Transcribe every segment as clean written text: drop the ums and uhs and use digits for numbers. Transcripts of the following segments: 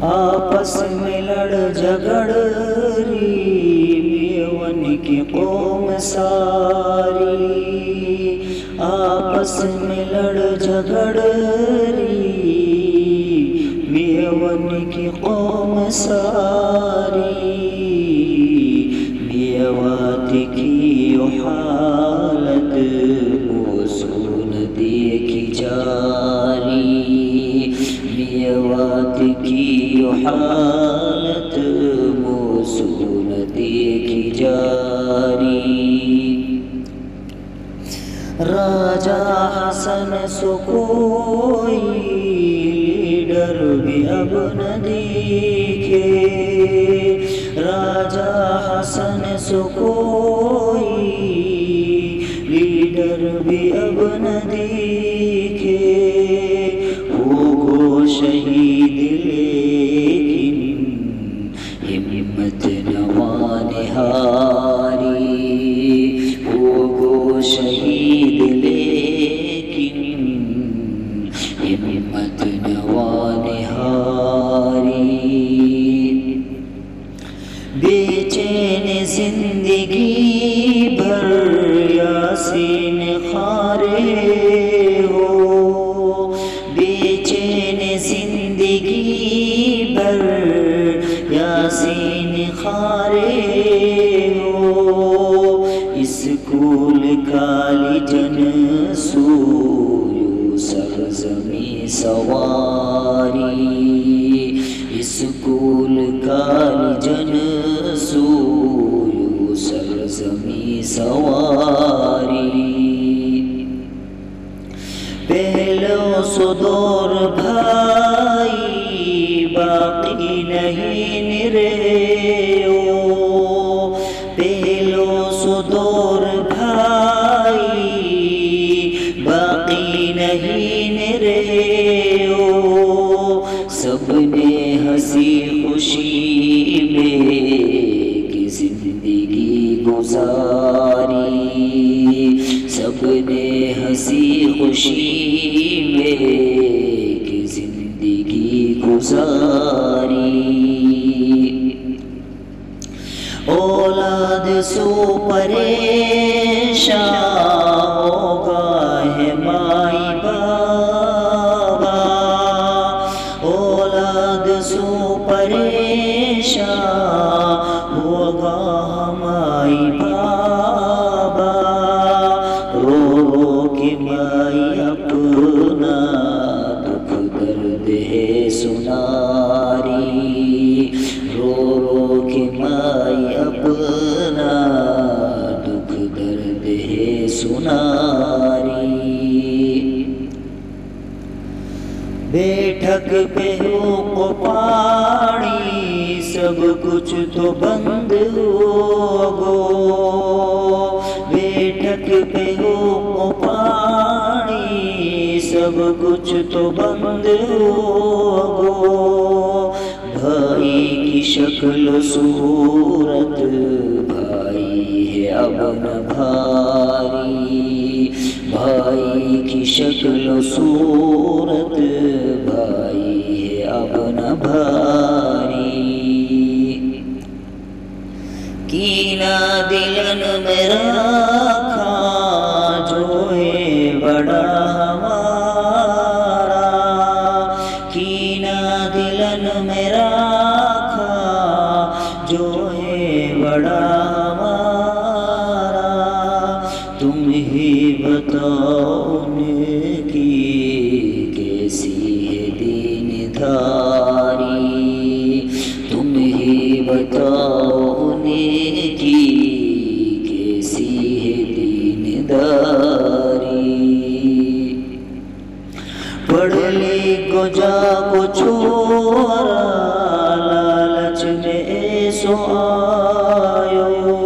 آپس میں لڑ جھگڑ رہی میون کی قوم ساری، آپس میں لڑ جھگڑ رہی میون کی قوم ساری، میوات کی حالت موزون دیکھی جاری، میوات کی حالت موزون دیکھی جاری۔ راجہ حسن سو کوئی لیڈر بھی اب نہ دیکھے، راجہ حسن سو کوئی لیڈر بھی اب نہ دیکھے، ہو شہید لیکن ہمت نوان ہاری، ہو شہید لیکن ہمت نوان ہاری، بے چین زندگی بھر یاسین خارے ہو، بے چین زندگی بھر یاسین خارے ہو، اسکول کالجن سویو سرزمی سواری، اسکول کالجن سویو سرزمی سواری، پہلو سو دور بھائی باقی نہیں رہے ہو، پہلو سو دور بھائی باقی نہیں رہے ہو، سب نے ہنسی خوشی میں کی زندگی گزاری، سب نے ہنسی خوشی میں کی زندگی گزاری، اولاد سو پریشان ہوگا ہے مائی بابا، اولاد سو پریشان ہوگا ہمائی بابا، رو رو کے مائی اپنا دکھ درد ہے سناری، رو رو کے مائی اپنا دکھ درد ہے سناری، بیٹھک پہ ہو پانی سب کچھ تو بند ہو گو، بیٹھک پہ ہو پانی سب کچھ تو بند ہو گو، بھائی کی شکل صورت بھائی ہے اب نہ بھاری، بھائی کی شکل صورت بھائی ہے اب نہ بھاری، کینہ دلن میں رکھا جو ہے بڑا ہمارا، کینہ دلن میں رکھا جو ہے بڑا ہمارا، تم ہی بتاؤ ان کی کیسی ہے دین دھاری، تم ہی بتاؤ ان کی کیسی ہے دین داری، پڑھ لکھ کو جاگو چھوڑا لالچ میں سو آیو،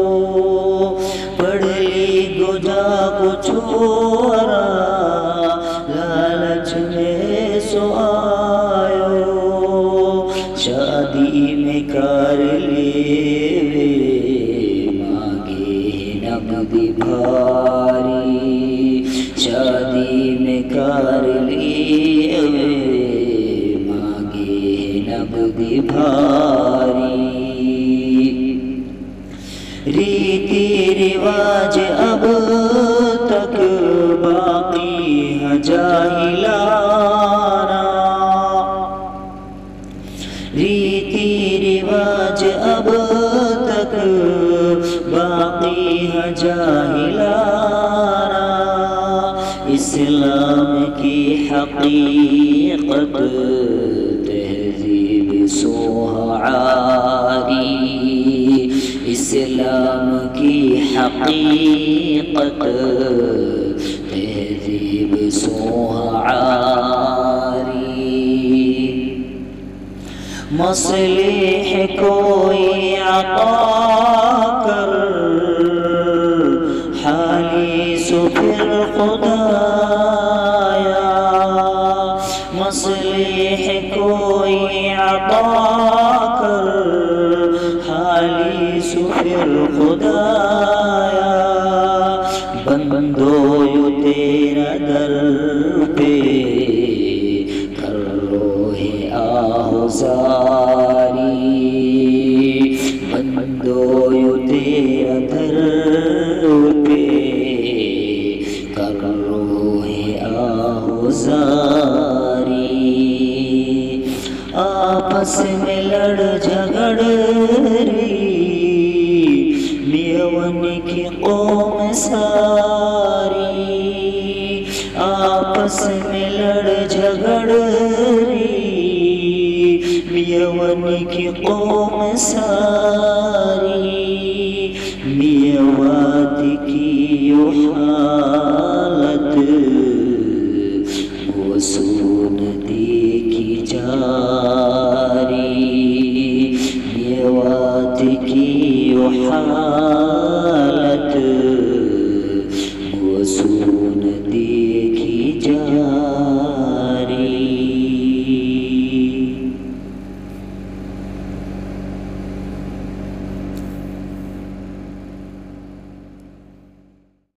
پڑھ لکھ کو جاگو چھوڑا لالچ میں سو آیو، شادی میں کر لے مانگے نقد بھاری، شادی میں کر لیے مانگے نقد نبدی بھاری ریتی رواج اب تک باقی ہے جاہلانہ ریتی رواج اب تک باقی ہے جاہلانہ اسلام کی حقیقت تہذیب سو عاری اسلام کی حقیقت تہذیب سو عاری مصلح کوئی عطا کر حالی سو پھر خدایا مصلح کوئی عطا کر حالی سو پھر خدایا بندو یو تیرا در پہ کر روح آہزاری بندو یو تیرا در پہ کر روح آہزاری آپس میں لڑ جھگڑ رہی میون کی قوم ساری آپس میں لڑ جھگڑ رہی میون کی قوم ساری میوات کی یو حالت وہ سون دیکھی جا